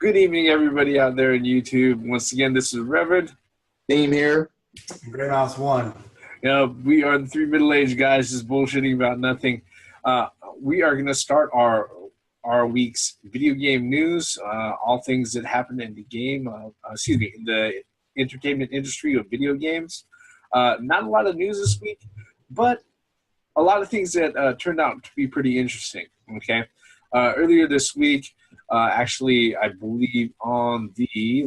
Good evening, everybody out there on YouTube. Once again, this is Reverend. Theme here. Great Mouse 1. We are the three middle-aged guys just bullshitting about nothing. We are going to start our week's video game news, all things that happened in the the entertainment industry of video games. Not a lot of news this week, but a lot of things that turned out to be pretty interesting. Okay, earlier this week, actually, I believe on the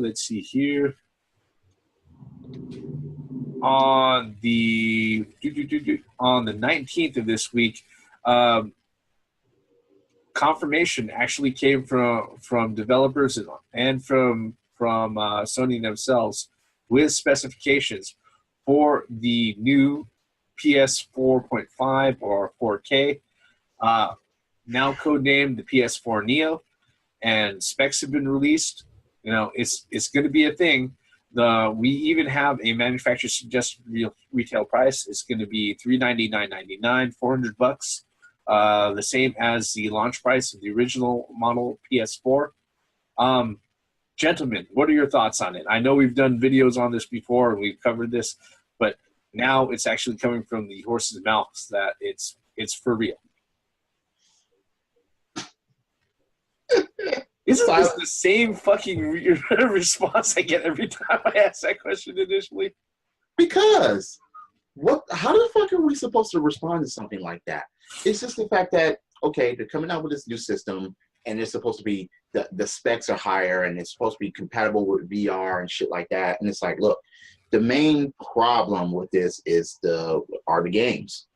on the 19th of this week, confirmation actually came from developers and from Sony themselves with specifications for the new PS4.5 or 4K, now codenamed the PS4 NEO, and specs have been released. You know, it's going to be a thing. We even have a manufacturer suggested retail price. It's going to be $399.99, $400, the same as the launch price of the original model PS4. Gentlemen, what are your thoughts on it? I know we've done videos on this before and we've covered this, but now it's actually coming from the horse's mouth that it's for real. Isn't this the same fucking response I get every time I ask that question initially? Because how the fuck are we supposed to respond to something like that? It's just the fact that, okay, they're coming out with this new system and it's supposed to be, the specs are higher and it's supposed to be compatible with VR and shit like that. And it's like, look, the main problem with this is the games.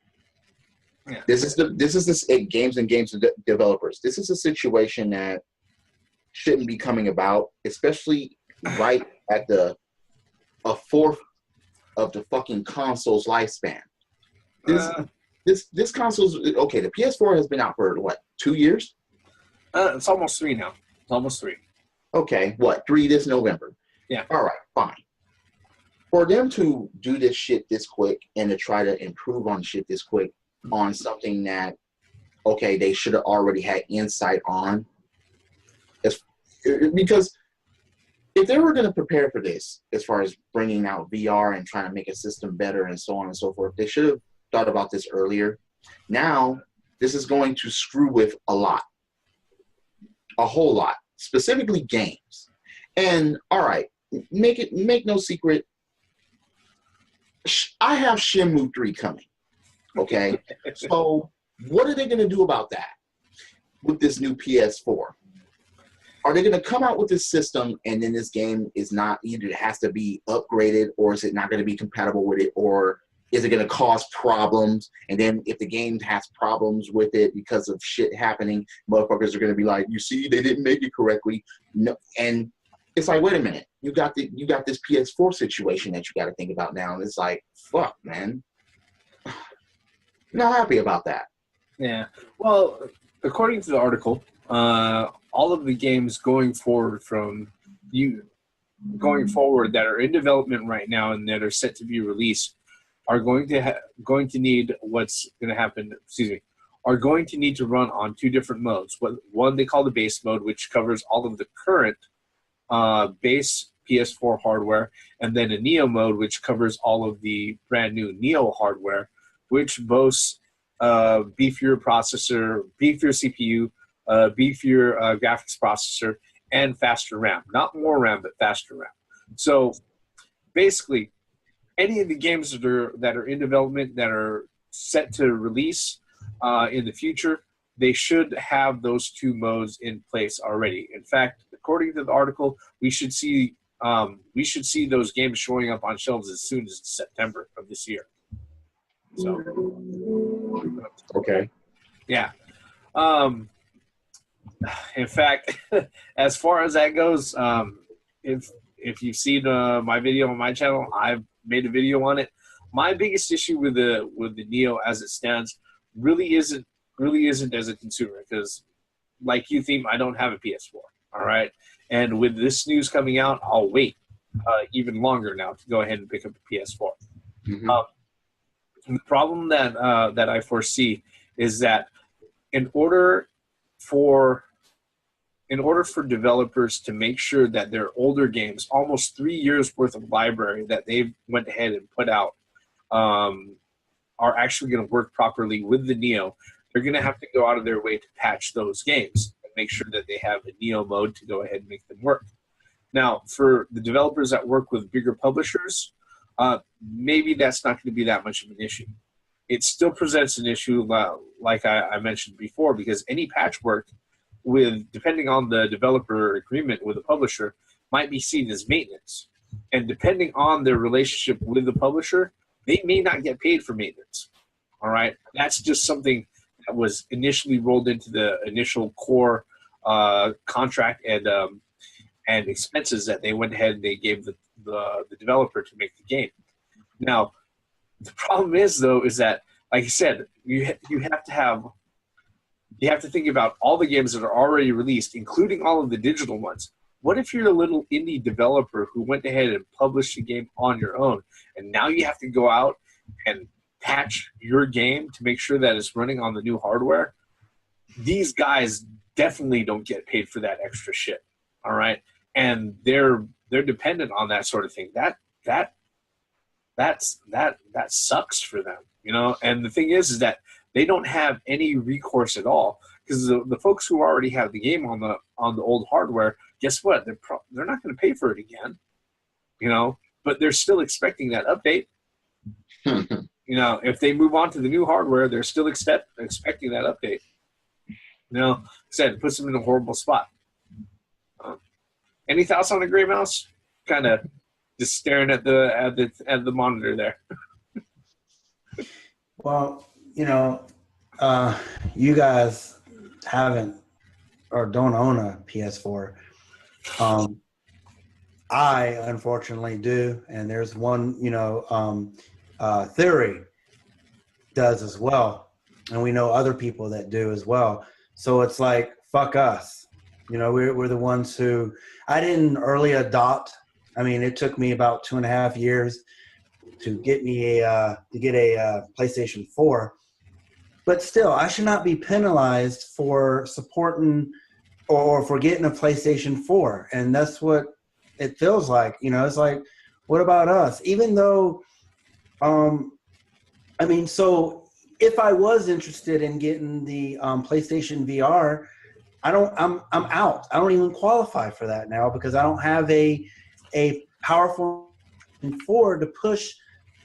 Yeah. This is games and games developers. This is a situation that shouldn't be coming about, especially right at a fourth of the fucking console's lifespan. This console's okay. The PS4 has been out for what, 2 years? It's almost 3 now. It's almost 3. Okay, 3 this November? Yeah. All right, fine. For them to do this shit this quick and to try to improve on shit this quick on something that, okay, they should have already had insight on. Because if they were going to prepare for this, as far as bringing out VR and trying to make a system better and so on and so forth, they should have thought about this earlier. Now, this is going to screw with a whole lot, specifically games. And all right, make no secret, I have Shenmue 3 coming. Okay, so what are they going to do about that with this new PS4? Are they going to come out with this system and then this game is not, either it has to be upgraded or is it not going to be compatible with it, or is it going to cause problems? And then if the game has problems with it because of shit happening, motherfuckers are going to be like, you see, they didn't make it correctly. No, and it's like, wait a minute, you got this PS4 situation that you got to think about now. And it's like, fuck, man. Not happy about that. Yeah. Well, according to the article, all of the games going forward that are in development right now and that are set to be released are going to need are going to need to run on 2 different modes. One they call the base mode, which covers all of the current base PS4 hardware, and then a Neo mode, which covers all of the brand new Neo hardware, which boasts beefier processor, beefier CPU, beefier graphics processor, and faster RAM. Not more RAM, but faster RAM. So basically, any of the games that are in development that are set to release in the future, they should have those 2 modes in place already. In fact, according to the article, we should see those games showing up on shelves as soon as September of this year. So, okay, yeah. In fact, as far as that goes, if you've seen my video on my channel, I've made a video on it. My biggest issue with the Neo as it stands really isn't as a consumer, because like you think, I don't have a PS4. All right, and with this news coming out, I'll wait even longer now to go ahead and pick up a PS4. Mm-hmm. The problem that I foresee is that in order for in order for developers to make sure that their older games, almost 3 years worth of library that they've went ahead and put out, are actually going to work properly with the Neo, they're going to have to go out of their way to patch those games and make sure that they have a Neo mode to go ahead and make them work. Now, for the developers that work with bigger publishers, maybe that's not going to be that much of an issue. It still presents an issue, like I mentioned before, because any patchwork, depending on the developer agreement with the publisher, might be seen as maintenance. And depending on their relationship with the publisher, they may not get paid for maintenance. All right? That's just something that was initially rolled into the initial core contract and expenses that they went ahead and they gave the developer to make the game. Now, the problem is, though, is that, like I said, you have to think about all the games that are already released, including all of the digital ones. What if you're a little indie developer who went ahead and published a game on your own, and now you have to go out and patch your game to make sure that it's running on the new hardware? These guys definitely don't get paid for that extra shit, all right? And they're dependent on that sort of thing. That sucks for them, you know? And the thing is that they don't have any recourse at all, because the folks who already have the game on the old hardware, guess what? They're not going to pay for it again, you know. But they're still expecting that update. You know, if they move on to the new hardware, they're still expecting that update. You know, like I said, it puts them in a horrible spot. Any thoughts on the Gray Mouse? Kind of just staring at the monitor there. Well, you know, you guys haven't or don't own a PS4. I unfortunately do, and there's one, you know, Theory does as well, and we know other people that do as well. So it's like, fuck us, you know. We're the ones who, I didn't early adopt. I mean, it took me about 2.5 years to get me a PlayStation 4. But still, I should not be penalized for supporting or for getting a PlayStation 4. And that's what it feels like. You know, it's like, what about us? Even though, I mean, so if I was interested in getting the PlayStation VR, I'm out. I don't even qualify for that now because I don't have a powerful 4 to push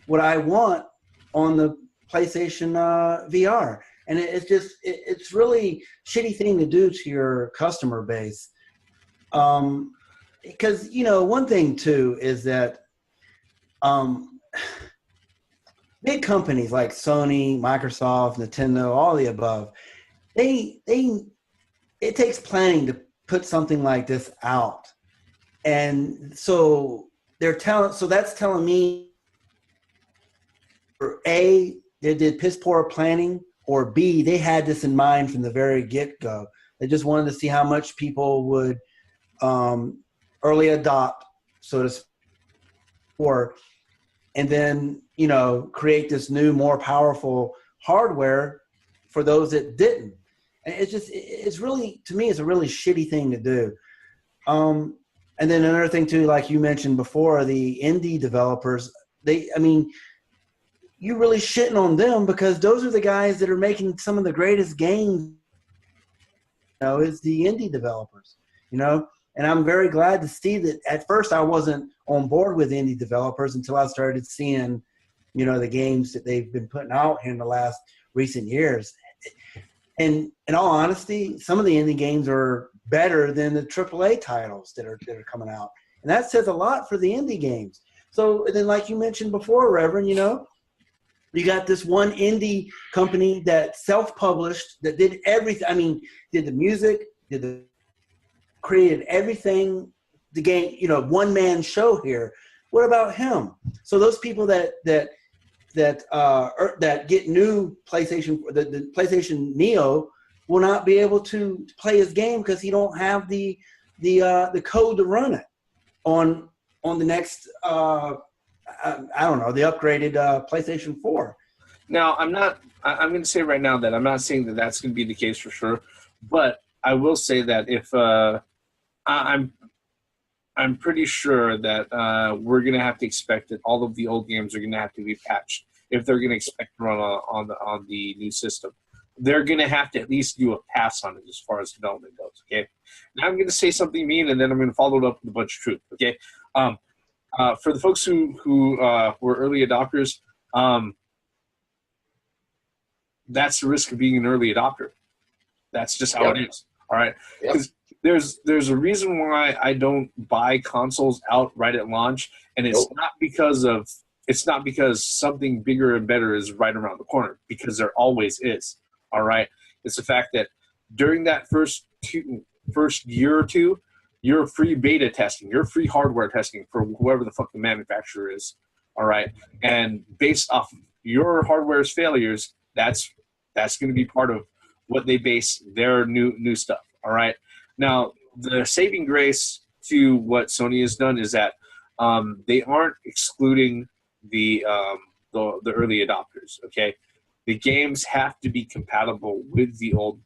what I want on the PlayStation VR. And it's really shitty thing to do to your customer base. Because, you know, one thing too is that big companies like Sony, Microsoft, Nintendo, all the above, it takes planning to put something like this out. And so that's telling me, or A, they did piss poor planning, or B, they had this in mind from the very get-go. They just wanted to see how much people would early adopt, so to speak, and then, you know, create this new, more powerful hardware for those that didn't. And it's really, to me, it's a really shitty thing to do. And then another thing too, like you mentioned before, the indie developers, you really shitting on them because those are the guys that are making some of the greatest games, you know, is the indie developers, you know. And I'm very glad to see that. At first I wasn't on board with indie developers until I started seeing, you know, the games that they've been putting out in the last recent years. And in all honesty, some of the indie games are better than the AAA titles that are coming out. And that says a lot for the indie games. So then, like you mentioned before, Reverend, you know, you got this one indie company that self-published, that did everything. I mean, did the music, created everything, the game, you know, one-man show here. What about him? So those people that get new PlayStation, the PlayStation NEO, will not be able to play his game because he don't have the code to run it on the next I don't know, the upgraded PlayStation 4. Now, I'm going to say right now that I'm not saying that that's going to be the case for sure, but I will say that if I'm pretty sure that we're gonna have to expect that all of the old games are gonna have to be patched if they're gonna expect to run on the new system. They're gonna have to at least do a pass on it as far as development goes. Okay. Now I'm gonna say something mean, and then I'm gonna follow it up with a bunch of truth. Okay. For the folks who were early adopters, that's the risk of being an early adopter. That's just how it is. All right. Because there's a reason why I don't buy consoles out right at launch, and it's not because something bigger and better is right around the corner, because there always is. All right. It's the fact that during that first year or two, you're free beta testing, you're free hardware testing for whoever the fuck the manufacturer is. All right. And based off your hardware's failures, that's going to be part of what they base their new stuff. All right. Now, the saving grace to what Sony has done is that they aren't excluding the early adopters. Okay, the games have to be compatible with the old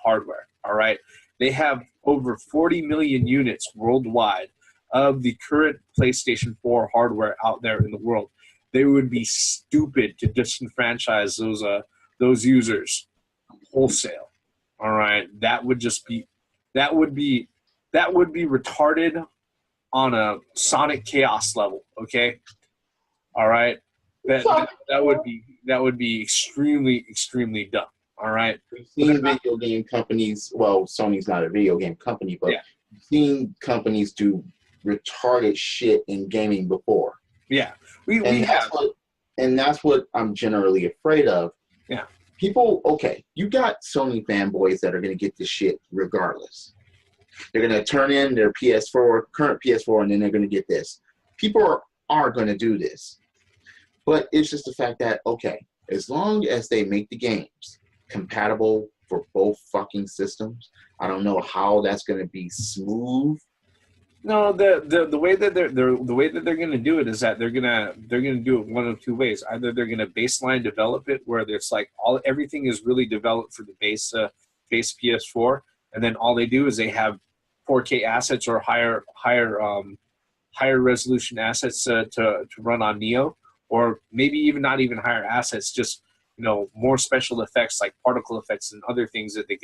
hardware. All right, they have over 40 million units worldwide of the current PlayStation 4 hardware out there in the world. They would be stupid to disenfranchise those users wholesale. All right, that would be retarded on a Sonic Chaos level. Okay, all right, that would be extremely dumb. All right, we've seen video game companies. Well, Sony's not a video game company, but we've seen companies do retarded shit in gaming before. Yeah, we have. And that's what I'm generally afraid of. Yeah. People, okay, you got Sony fanboys that are going to get this shit regardless. They're going to turn in their current PS4, and then they're going to get this. People are going to do this. But it's just the fact that, okay, as long as they make the games compatible for both fucking systems, I don't know how that's going to be smooth. No, the way that they're going to do it is that they're gonna do it one of two ways. Either they're going to baseline develop it where it's like everything is really developed for the base PS4, and then all they do is they have 4K assets or higher resolution assets to run on Neo, or maybe even not even higher assets, just more special effects like particle effects and other things that they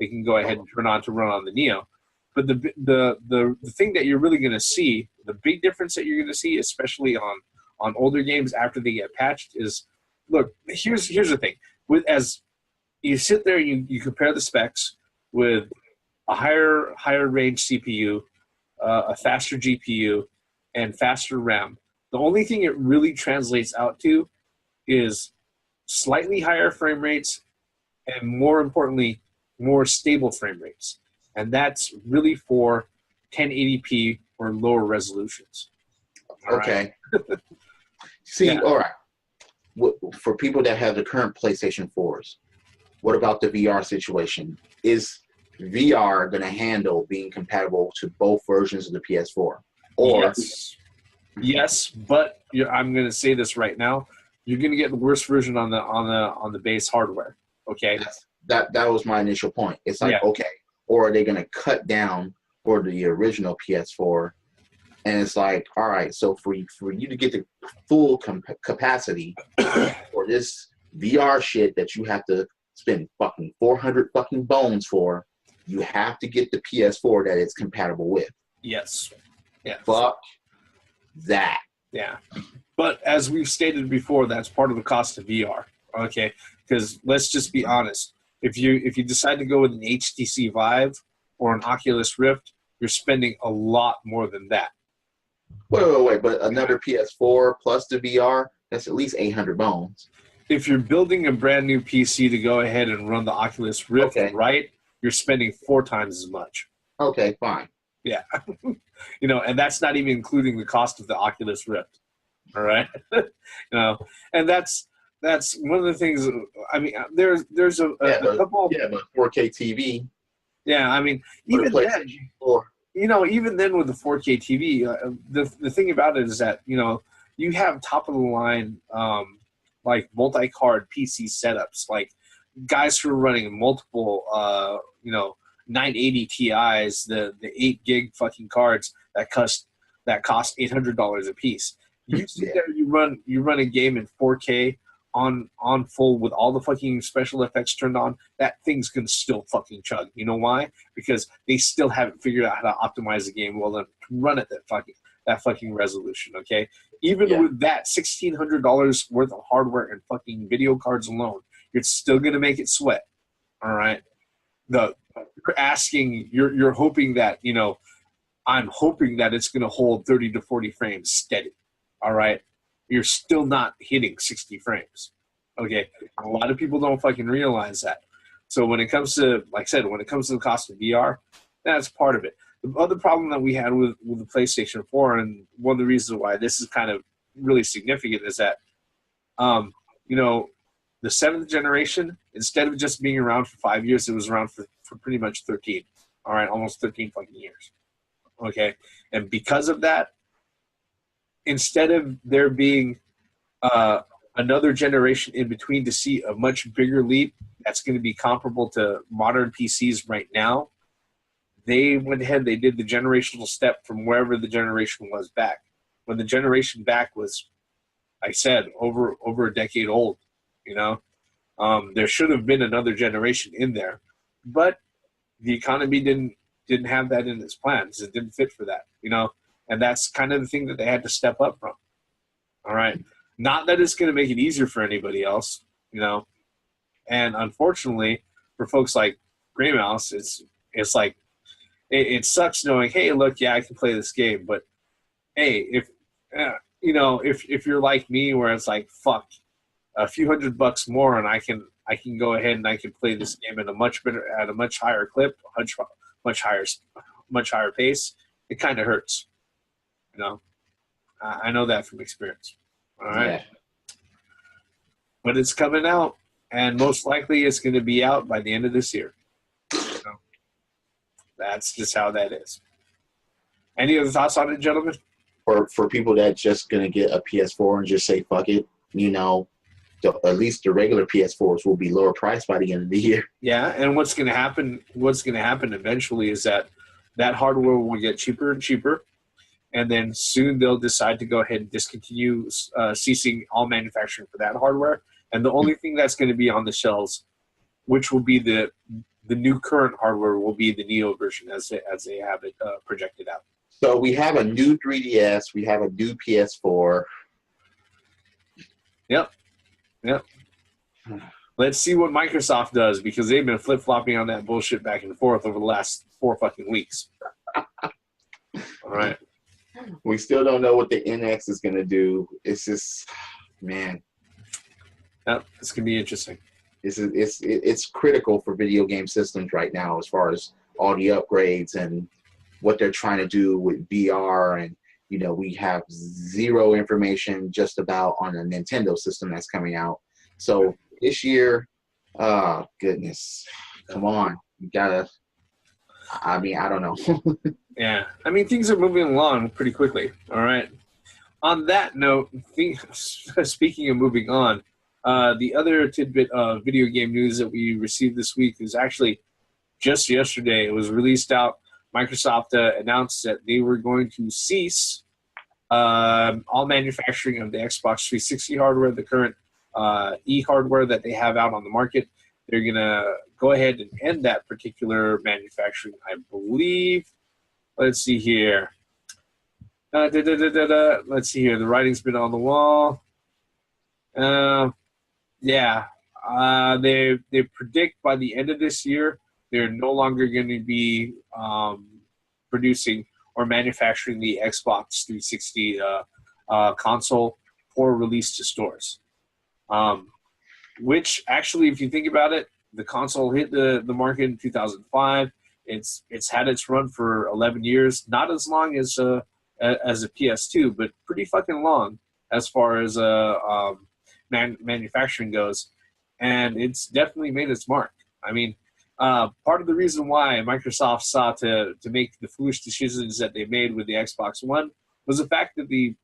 can go ahead and turn on to run on the Neo. But the thing that you're really going to see, the big difference that you're going to see, especially on older games after they get patched, is, look, here's the thing. As you sit there and you compare the specs with a higher range CPU, a faster GPU, and faster RAM, the only thing it really translates out to is slightly higher frame rates and, more importantly, more stable frame rates. And that's really for 1080p or lower resolutions. All okay. Right. See, yeah. All right. For people that have the current PlayStation 4s, what about the VR situation? Is VR going to handle being compatible to both versions of the PS4? Or yes, but I'm going to say this right now: you're going to get the worst version on the base hardware. Okay. That was my initial point. It's like, okay. Or are they going to cut down for the original PS4? And it's like, all right, so for you to get the full capacity for this VR shit that you have to spend fucking 400 fucking bones for, you have to get the PS4 that it's compatible with. Yes. Yeah. Fuck that. Yeah. But as we've stated before, that's part of the cost of VR. Okay? Because let's just be honest. If you decide to go with an HTC Vive or an Oculus Rift, you're spending a lot more than that. Wait. But another PS4 plus the VR, that's at least 800 bones. If you're building a brand new PC to go ahead and run the Oculus Rift, right, you're spending 4 times as much. Okay, fine. Yeah. And that's not even including the cost of the Oculus Rift. All right? And that's one of the things. I mean, there's a couple. Yeah, but 4K TV. Yeah, I mean, even then, even then with the 4K TV, the thing about it is that you have top of the line like multi-card PC setups, like guys who are running multiple 980 Ti's, the 8 gig fucking cards that cost $800 a piece. You sit there, you run a game in 4K on full with all the fucking special effects turned on. That thing's gonna still fucking chug. You know why? Because they still haven't figured out how to optimize the game well enough to run at that fucking resolution. Okay, even with that $1,600 worth of hardware and fucking video cards alone, you're still gonna make it sweat. All right, you're hoping that, you know, I'm hoping that it's gonna hold 30 to 40 frames steady. All right, you're still not hitting 60 frames. Okay, a lot of people don't fucking realize that. So when it comes to, like I said, when it comes to the cost of VR, that's part of it. The other problem that we had with the PlayStation 4, and one of the reasons why this is kind of really significant, is that, you know, the 7th generation, instead of just being around for 5 years, it was around for pretty much 13. All right, almost 13 fucking years. Okay, and because of that, instead of there being another generation in between to see a much bigger leap that's going to be comparable to modern PCs right now, they went ahead, they did the generational step from wherever the generation was back. When the generation back was, I said, over a decade old, you know, there should have been another generation in there, but the economy didn't have that in its plans. It didn't fit for that, you know. And that's kind of the thing that they had to step up from. All right. Not that it's going to make it easier for anybody else, you know. And unfortunately, for folks like Grey Mouse, it's like, it sucks knowing, hey, look, yeah, I can play this game. But, hey, if, you know, if you're like me, where it's like, fuck, a few $100 more and I can go ahead and I can play this game at a much higher clip, much higher pace, it kind of hurts. You know, I know that from experience. All right. Yeah. But it's coming out, and most likely it's going to be out by the end of this year. So that's just how that is. Any other thoughts on it, gentlemen? For people that just going to get a PS4 and just say, fuck it, you know, at least the regular PS4s will be lower priced by the end of the year. Yeah, and what's going to happen eventually is that hardware will get cheaper and cheaper. And then soon they'll decide to go ahead and discontinue ceasing all manufacturing for that hardware. And the only thing that's going to be on the shelves, which will be the new current hardware, will be the Neo version as they have it projected out. So we have a new 3DS. We have a new PS4. Yep. Let's see what Microsoft does, because they've been flip-flopping on that bullshit back and forth over the last 4 fucking weeks. All right. We still don't know what the NX is going to do. It's just, man. Yep, it's going to be interesting. It's critical for video game systems right now, as far as all the upgrades and what they're trying to do with VR. And, you know, we have zero information just about on a Nintendo system that's coming out. So this year, goodness, come on. You got to, I mean, I don't know. Yeah, I mean, things are moving along pretty quickly, all right? On that note, speaking of moving on, the other tidbit of video game news that we received this week is actually just yesterday. It was released out. Microsoft announced that they were going to cease all manufacturing of the Xbox 360 hardware, the current E hardware that they have out on the market. They're going to go ahead and end that particular manufacturing, I believe. Let's see here. Let's see here. The writing's been on the wall. Yeah. They predict by the end of this year, they're no longer going to be producing or manufacturing the Xbox 360 console for release to stores. Which actually, if you think about it, the console hit the market in 2005. It's had its run for 11 years, not as long as a PS2, but pretty fucking long as far as manufacturing goes, and it's definitely made its mark. I mean, part of the reason why Microsoft saw to make the foolish decisions that they made with the Xbox One was the fact that the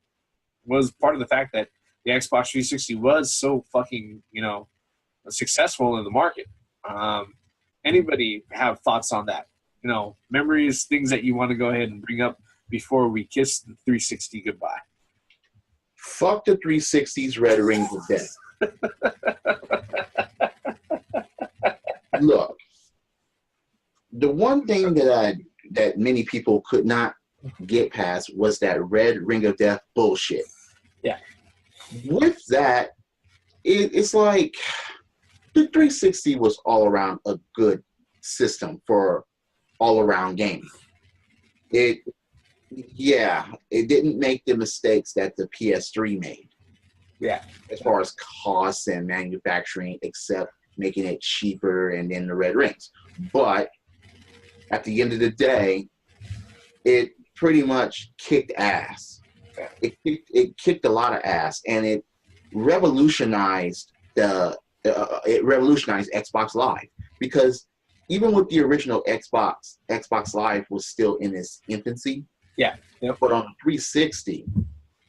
Xbox 360 was so fucking, successful in the market. Anybody have thoughts on that? memories, things that you want to go ahead and bring up before we kiss the 360 goodbye. Fuck the 360's Red Rings of Death. Look, the one thing that many people could not get past was that Red Ring of Death bullshit. Yeah. With that, it's like the 360 was all around a good system for all around gaming. It didn't make the mistakes that the PS3 made. Yeah. As far as costs and manufacturing, except making it cheaper and then the red rings. But at the end of the day, it pretty much kicked ass. It kicked a lot of ass, and it revolutionized Xbox Live, because even with the original Xbox Live was still in its infancy. Yeah. Yep. But on the 360,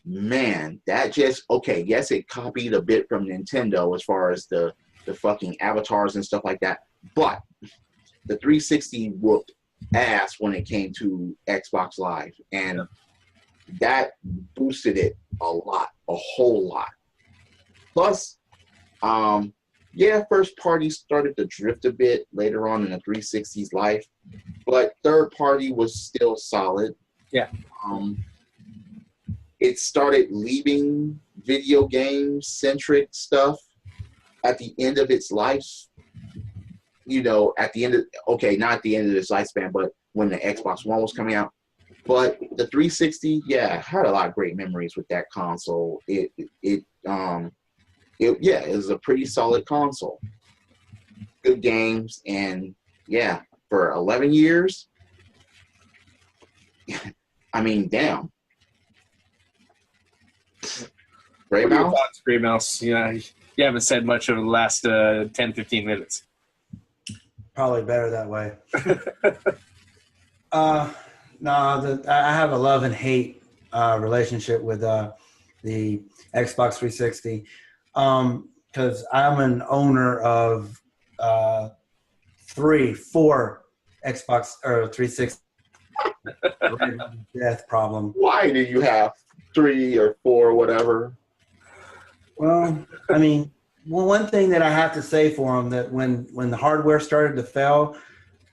man, that just, okay, yes, it copied a bit from Nintendo as far as the fucking avatars and stuff like that, but the 360 whooped ass when it came to Xbox Live, and that boosted it a lot, a whole lot. Plus, first party started to drift a bit later on in the 360's life, but third party was still solid. Yeah. It started leaving video game centric stuff at the end of its life. At the end of, not at the end of its lifespan, but when the Xbox One was coming out. But the 360, had a lot of great memories with that console. It was a pretty solid console. Good games, and for 11 years, I mean, damn. Great Mouse? Great Mouse. Yeah, you haven't said much over the last 10, 15 minutes. Probably better that way. I have a love and hate relationship with the Xbox 360, because I'm an owner of 4 Xbox or 360. Death problem. Why do you have 3 or 4, whatever? Well, I mean, one thing that I have to say for them, that when the hardware started to fail,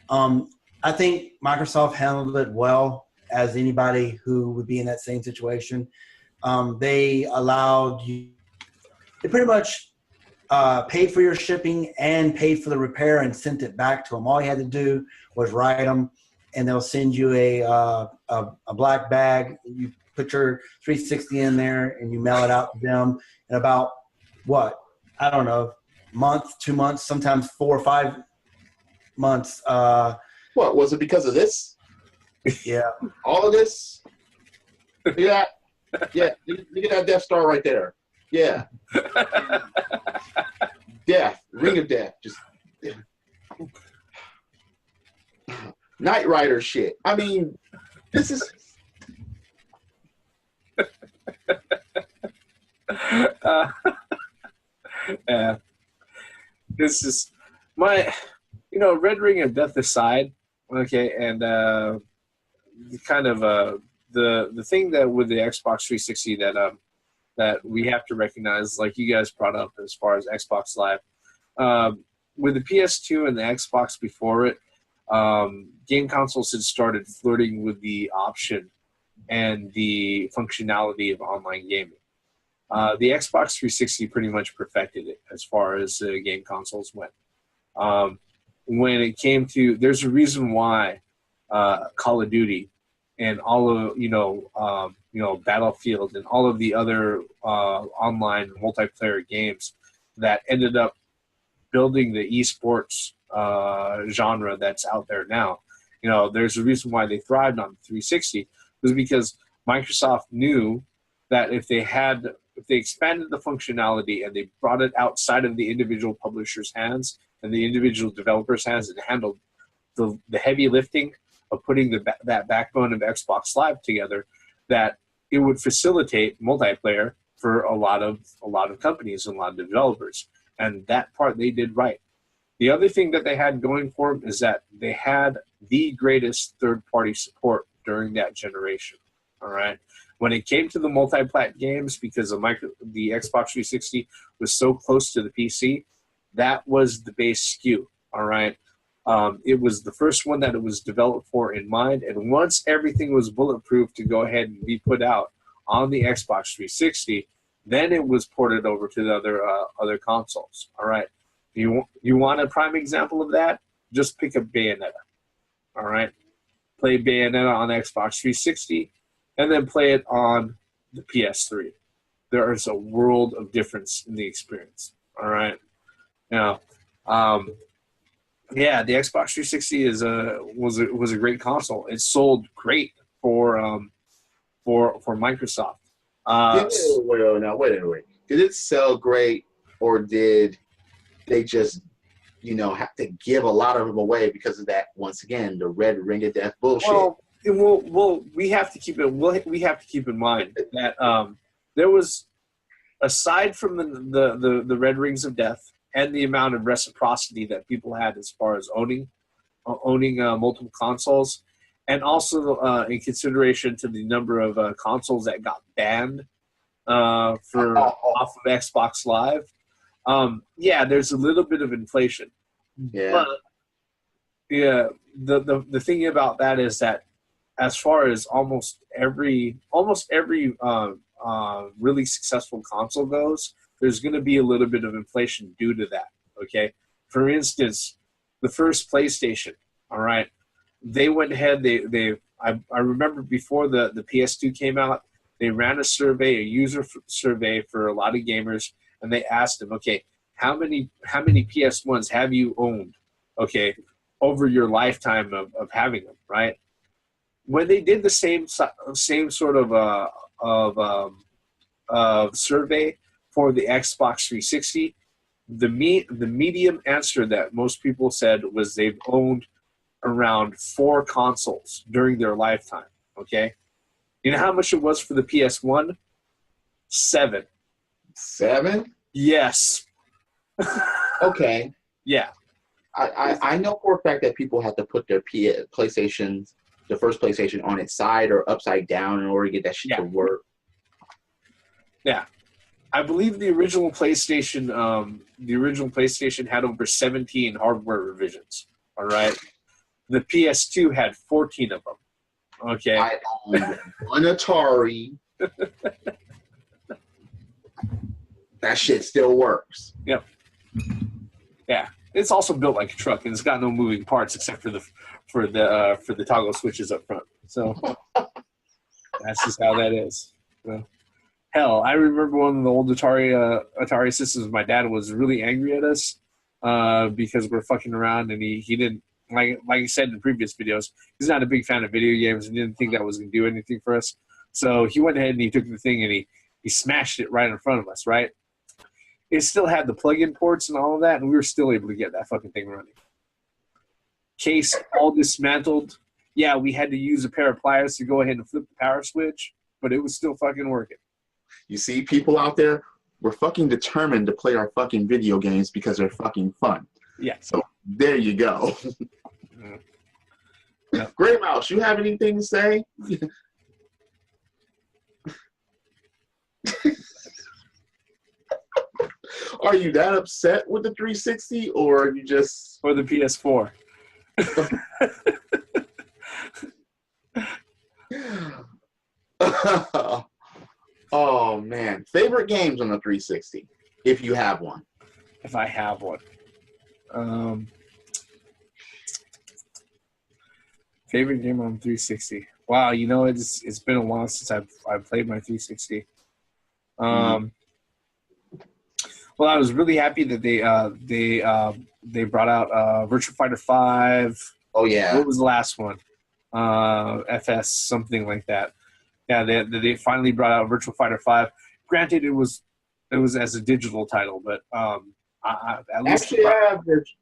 I think Microsoft handled it well as anybody who would be in that same situation. They allowed you, they pretty much paid for your shipping and paid for the repair and sent it back to them. All you had to do was write them, and they'll send you a black bag. You put your 360 in there, and you mail it out to them in about, month, 2 months, sometimes 4 or 5 months. What, was it because of this? Yeah. All of this? Yeah. Yeah. Look at that Death Star right there. Yeah. Death. Ring of Death. Just Knight Rider shit. I mean, this is this is my, Red Ring of Death aside, okay, and the thing that with the Xbox 360 that we have to recognize, like you guys brought up as far as Xbox Live, with the PS2 and the Xbox before it, game consoles had started flirting with the option and the functionality of online gaming. The Xbox 360 pretty much perfected it as far as game consoles went. When it came to, there's a reason why Call of Duty and all of Battlefield and all of the other online multiplayer games that ended up building the esports genre that's out there now. There's a reason why they thrived on 360, was because Microsoft knew that if they expanded the functionality and they brought it outside of the individual publisher's hands and the individual developers' hands, and handled the heavy lifting of putting that backbone of Xbox Live together, that it would facilitate multiplayer for a lot of companies and a lot of developers. And that part they did right. The other thing that they had going for them is that they had the greatest third-party support during that generation. All right. When it came to the multi-plat games, because the Xbox 360 was so close to the PC, that was the base SKU. All right. It was the first one that it was developed for in mind, and once everything was bulletproof to go ahead and be put out on the Xbox 360, then it was ported over to the other consoles. All right. You want a prime example of that? Just pick up Bayonetta. All right. Play Bayonetta on Xbox 360, and then play it on the PS3. There is a world of difference in the experience. All right. Now, yeah, the Xbox 360 was a great console. It sold great for Microsoft. Wait a minute. Did it sell great, or did they just, have to give a lot of them away because of that? Once again, the red ring of death bullshit. Well, we have to keep in mind that there was, aside from the red rings of death and the amount of reciprocity that people had as far as owning multiple consoles, and also in consideration to the number of consoles that got banned off of Xbox Live. Yeah, there's a little bit of inflation. Yeah. But yeah, the thing about that is that as far as almost every really successful console goes, there's going to be a little bit of inflation due to that. Okay, for instance, the first PlayStation. All right, they went ahead. I remember before the PS2 came out, they ran a user survey for a lot of gamers, and they asked them, okay, how many PS1s have you owned? Okay, over your lifetime of having them, right? When they did the same sort of survey for the Xbox 360, the medium answer that most people said was they've owned around 4 consoles during their lifetime. Okay, you know how much it was for the PS1? 7. 7? Yes. Okay. Yeah. I know for a fact that people have to put their PlayStations, the first PlayStation, on its side or upside down in order to get that shit to work. Yeah. I believe the original PlayStation had over 17 hardware revisions. All right. The PS2 had 14 of them. Okay. I owned one Atari. That shit still works. Yep. Yeah. It's also built like a truck, and it's got no moving parts except for the toggle switches up front. So that's just how that is. So, hell, I remember one of the old Atari systems. My dad was really angry at us because we're fucking around, and he didn't, like I said in previous videos, he's not a big fan of video games and didn't think that was going to do anything for us. So he went ahead and he took the thing and he smashed it right in front of us, right? It still had the plug-in ports and all of that, and we were still able to get that fucking thing running. Case all dismantled. Yeah, we had to use a pair of pliers to go ahead and flip the power switch, but it was still fucking working. You see, people out there, we're fucking determined to play our fucking video games because they're fucking fun. Yeah. So there you go. Yeah. Gray Mouse, you have anything to say? Are you that upset with the 360, or are you just... Or the PS4. Oh, man. Favorite games on the 360, if you have one? If I have one. Favorite game on 360. Wow, it's been a while since I've played my 360. Well, I was really happy that they brought out Virtua Fighter 5. Oh yeah. What was the last one? FS something like that. Yeah, they finally brought out Virtua Fighter 5. Granted, it was as a digital title, but at least actually I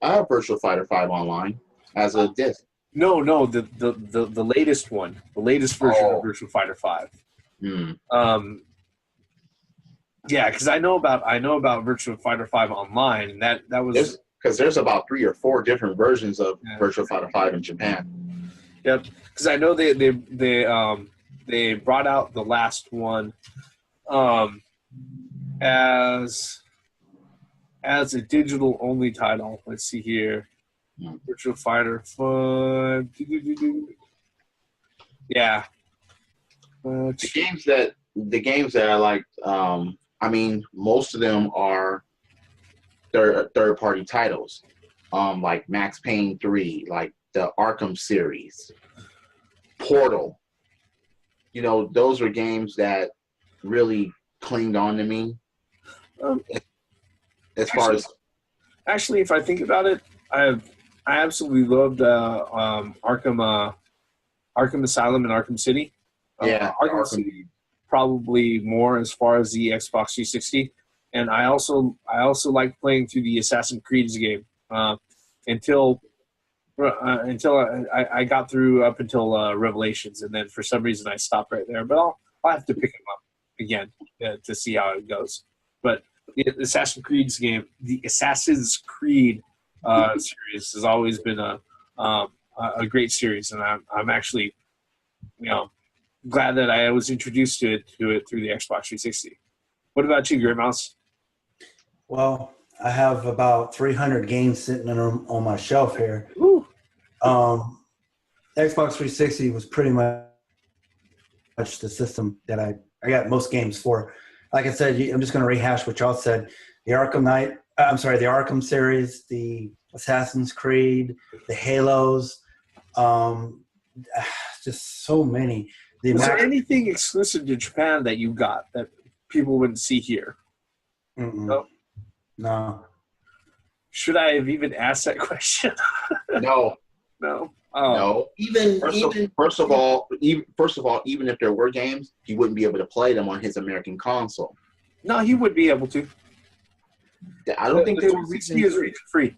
have Virtua Fighter 5 online as a disc. No, the latest one, the latest version of Virtua Fighter 5. Yeah, because I know about Virtua Fighter 5 online, and that was because there's about 3 or 4 different versions of Virtua Fighter 5 in Japan. Yep. Because I know they brought out the last one as a digital only title. Let's see here. Virtual Fighter 5. Yeah. The games that I like, I mean, most of them are third party titles, like Max Payne 3, like the Arkham series, Portal. You know, those are games that really clinged on to me. As far as actually, if I think about it, I absolutely loved Arkham Asylum and Arkham City. Yeah, Arkham City probably more as far as the Xbox 360, and I also like playing through the Assassin's Creed game until I got through up until Revelations, and then for some reason I stopped right there. But I'll have to pick them up again to see how it goes. But the Assassin's Creed series has always been a great series, and I'm actually, glad that I was introduced to it through the Xbox 360. What about you, Great Mouse? Well, I have about 300 games sitting on my shelf here. Ooh. Xbox 360 was pretty much the system that I got most games for. Like I said, I'm just going to rehash what y'all said. The Arkham series, the Assassin's Creed, the Halos, just so many. Was there anything exclusive to Japan that you got that people wouldn't see here? No. Should I have even asked that question? No. No. No. First of all, even if there were games, he wouldn't be able to play them on his American console. No, he would be able to. I don't think they were region free.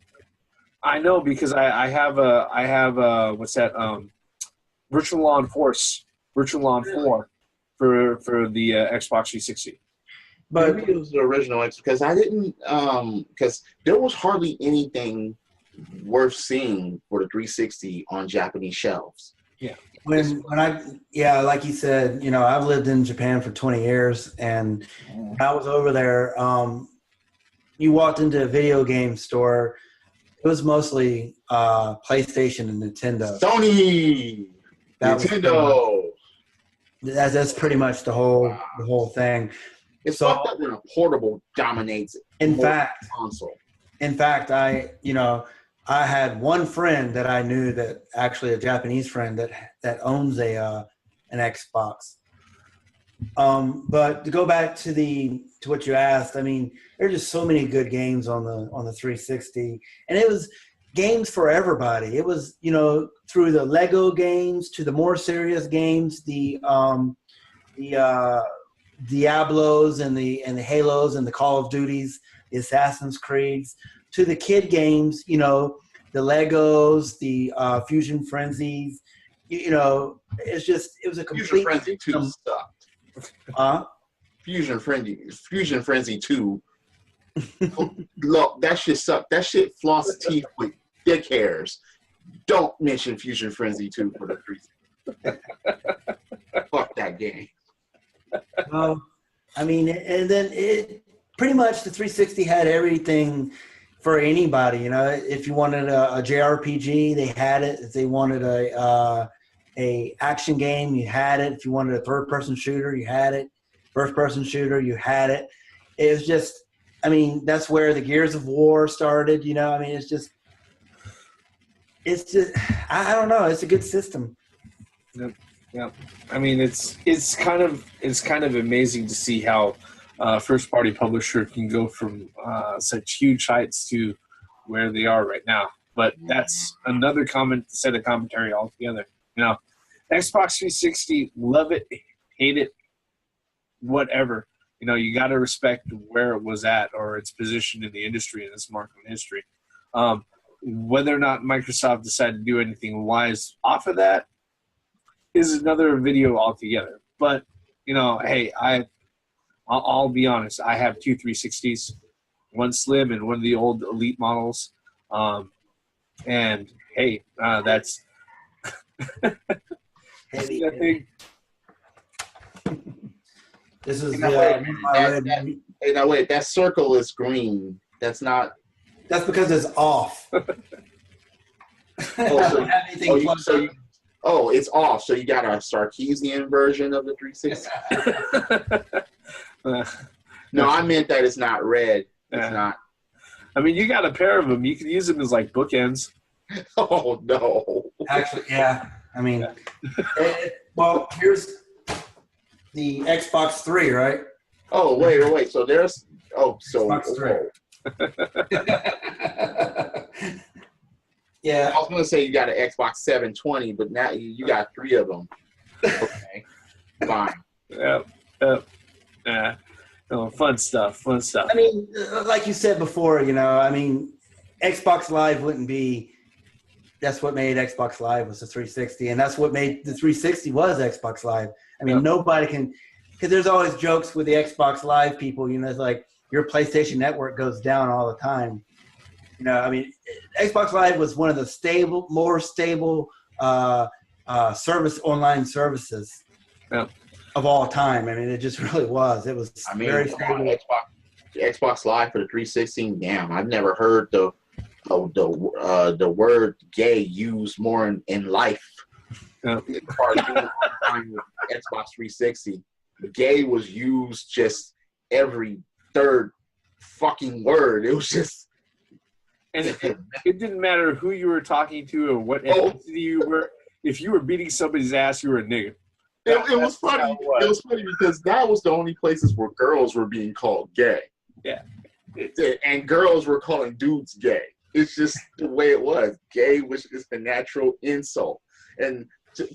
I know because I have what's that? Virtual Law 4 for the Xbox 360. But maybe it was the original because I didn't because there was hardly anything worth seeing for the 360 on Japanese shelves. Yeah. When like you said, I've lived in Japan for 20 years, and when I was over there, you walked into a video game store, it was mostly PlayStation and Nintendo. Nintendo. That's pretty much the whole thing. It's fucked up when a portable dominates console. In fact, I had one friend that I knew that actually a Japanese friend that owns an Xbox. But to go back to what you asked, I mean, there's just so many good games on the 360, and it was games for everybody. It was through the Lego games to the more serious games, the Diablos and the Halos and the Call of Duties, the Assassin's Creeds, to the kid games, the Legos, the Fusion Frenzies. It was a complete. Fusion Frenzy 2 sucked. Fusion Frenzy 2. Look, that shit sucked. That shit floss teeth with dick hairs. Don't mention Fusion Frenzy 2 for the 360. Fuck that game. I mean, and then it pretty much the 360 had everything for anybody. If you wanted a JRPG, they had it. If they wanted a action game, you had it. If you wanted a third-person shooter, you had it. First-person shooter, you had it. It was just, I mean, that's where the Gears of War started. I mean, it's just, I don't know. It's a good system. Yep. Yeah, I mean it's kind of amazing to see how first party publisher can go from such huge heights to where they are right now. But that's another set of commentary altogether. Xbox 360, love it, hate it, whatever. You got to respect where it was at or its position in the industry, in this market history. Whether or not Microsoft decided to do anything wise off of that is another video altogether. But hey, I'll be honest. I have two 360s, one slim and one of the old Elite models. And hey, that's Heavy. That thing. This is Hey, now wait, that circle is green. That's not. That's because it's off. It's off. So you got a Sarkeesian version of the 360. No, I meant that it's not red. It's not. I mean, you got a pair of them. You can use them as like bookends. Oh no! Actually, yeah. I mean, well, here's the Xbox 3, right? Oh wait. So there's Xbox 3. Yeah. I was gonna say you got an Xbox 720, but now you got 3 of them. Okay, fine. Yeah. Oh, fun stuff. I mean, like you said before, I mean, Xbox Live wouldn't be. That's what made Xbox Live was the 360, and that's what made the 360 was Xbox Live. I mean, nobody can, because there's always jokes with the Xbox Live people. It's like your PlayStation Network goes down all the time. I mean, Xbox Live was one of the more stable online services of all time. I mean, it just really was. It was very stable. Xbox Live for the 360. Damn, I've never heard the word gay used more in life. Xbox 360. Gay was used just every third fucking word. It was just. And it didn't matter who you were talking to or what ethnicity you were. If you were beating somebody's ass, you were a nigga. It was funny. It was funny because that was the only places where girls were being called gay. Yeah. And girls were calling dudes gay. It's just the way it was. Gay is the natural insult. And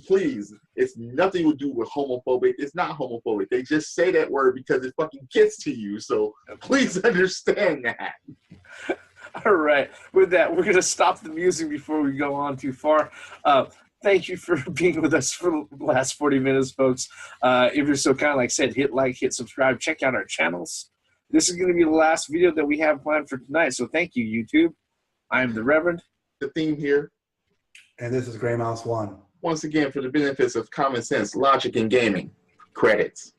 please, it's nothing to do with homophobic. It's not homophobic. They just say that word because it fucking gets to you. So please understand that. All right. With that, we're going to stop the music before we go on too far. Thank you for being with us for the last 40 minutes, folks. If you're so kind, like I said, hit like, hit subscribe, check out our channels. This is going to be the last video that we have planned for tonight. So thank you, YouTube. I am the Reverend. The theme here. And this is Gray Mouse 1. Once again, for the benefits of common sense, logic, and gaming. Credits.